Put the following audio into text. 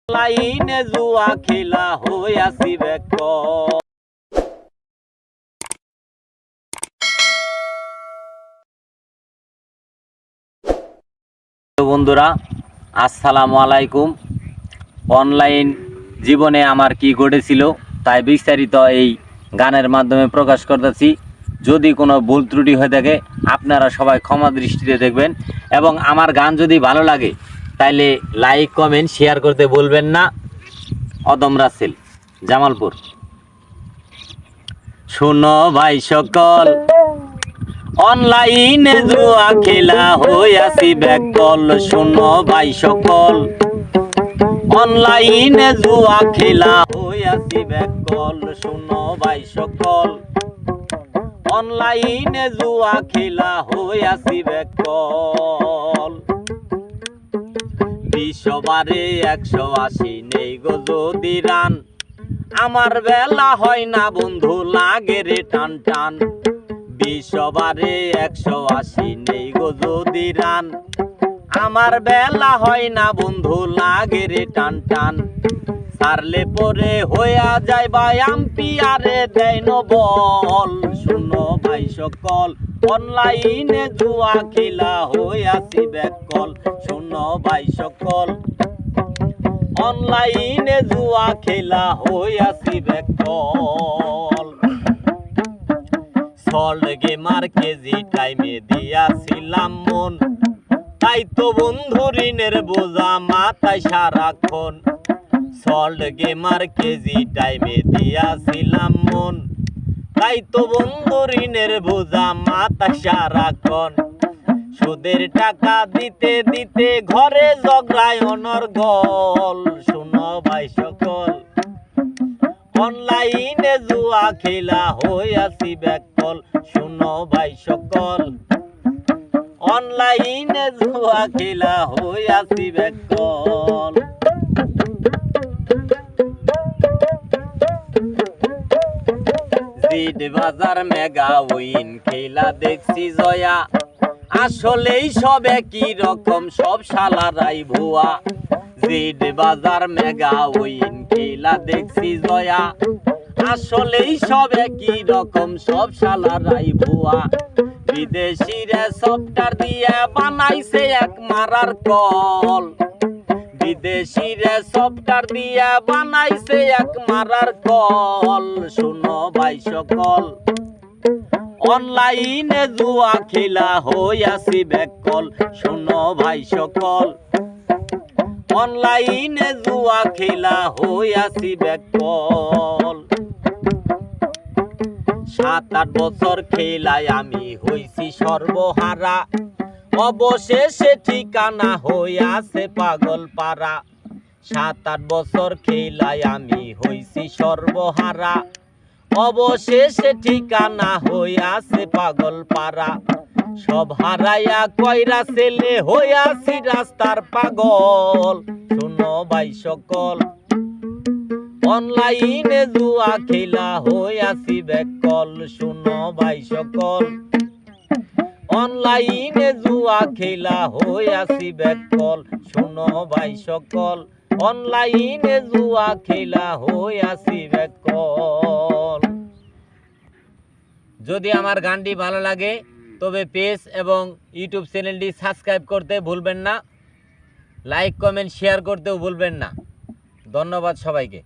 লাইনে জুয়া খেলা হইয়াছি বেকল। বন্ধুরা আসসালামু আলাইকুম। অনলাইন জীবনে আমার কি ঘটেছিল তাই বিস্তারিত এই গানের মাধ্যমে প্রকাশ করতেছি। যদি কোনো ভুল ত্রুটি হয়ে থাকে আপনারা সবাই ক্ষমা দৃষ্টিতে দেখবেন, এবং আমার গান যদি ভালো লাগে তাইলে লাইক কমেন্ট শেয়ার করতে বলবেন না। অদম রাসেল, জামালপুর। শোনো ভাই সকল, অনলাইনে জুয়া খেলা হইয়াছি বেকল। শোনো ভাই সকল, অনলাইনে জুয়া খেলা হইয়াছি বেকল। শোনো ভাই সকল, অনলাইনে জুয়া খেলা হইয়াছি বেকল। 20 ওভারে 180 নেই গো যদি রান, আমার বেলা হয় না বন্ধু লাগে রে টান টান। 20 ওভারে 180 নেই গো যদি রান, আমার বেলা হয় না বন্ধু লাগে রে টান টান। সারলে পরে হইয়া যায় ভাই আম্পিয়ারে দেয় ন বল। শুনো ভাই সকল, অনলাইনে জুয়া খেলা হইয়াছি বেকল। শুনো ভাই সকল, অনলাইনে জুয়া খেলা হইয়াছি বেকল। সল্ট গেমার কেজি টাইমে দিয়াছিলাম মন, তাই তো বন্ধু ঋণের বোঝা মাথায় সারাক্ষণ। সল্ট গেমার কেজি টাইমে দিয়াছিলাম মন, তাই তো বন্ধু ঋণের বোঝা মাথায় সারাক্ষণ। সুদের টাকা দিতে দিতে ঘরে ঝগড়ায় অনর্গল। শুনো ভাই সকল, অনলাইনে জুয়া খেলা হইয়াছি বেকল। শুনো ভাই সকল, অনলাইনে জুয়া খেলা হইয়াছি বেকল। জিড বাজার মেগা উইন খেলা দেখছি জয়া, আসলেই সব একই রকম সব শালারাই ভুয়া। জিড বাজার মেগা উইন খেলা দেখছি জয়া, আসলেই সব একই রকম সব শালারাই ভুয়া। বিদেশিরা সফটওয়্যার দিয়ে বানাইছে এক মারার কল। বিদেশিরা সফটওয়্যার দিয়ে বানাইছে এক মারার কল। শুনো ভাই সকল, অনলাইনে জুয়া খেলা হইয়াছি বেকল। শুনো ভাই সকল, অনলাইনে জুয়া খেলা হইয়াছি বেকল। 7-8 বছর খেলায় আমি হইছি সর্বহারা, অবশেষে ঠিকানা হইয়াছে পাগল পাড়া। 7-8 বছর খেলায় আমি হইছি সর্বহারা, অবশেষে ঠিকানা হইয়াছে পাগল পাড়া। সব হারাইয়া কয়রা ছেলে হইয়াছি রাস্তার পাগল। শুনো ভাই সকল, অনলাইনে জুয়া খেলা হইয়াছি বেকল। শুনো ভাই সকল, অনলাইনে জুয়া খেলা হইয়াছি বেকল। শুনো ভাই সকল, অনলাইনে জুয়া খেলা হইয়াছি বেকল। যদি আমার গানটি ভালো লাগে তবে পেজ এবং ইউটিউব চ্যানেলটি সাবস্ক্রাইব করতে ভুলবেন না, লাইক কমেন্ট শেয়ার করতেও ভুলবেন না। ধন্যবাদ সবাইকে।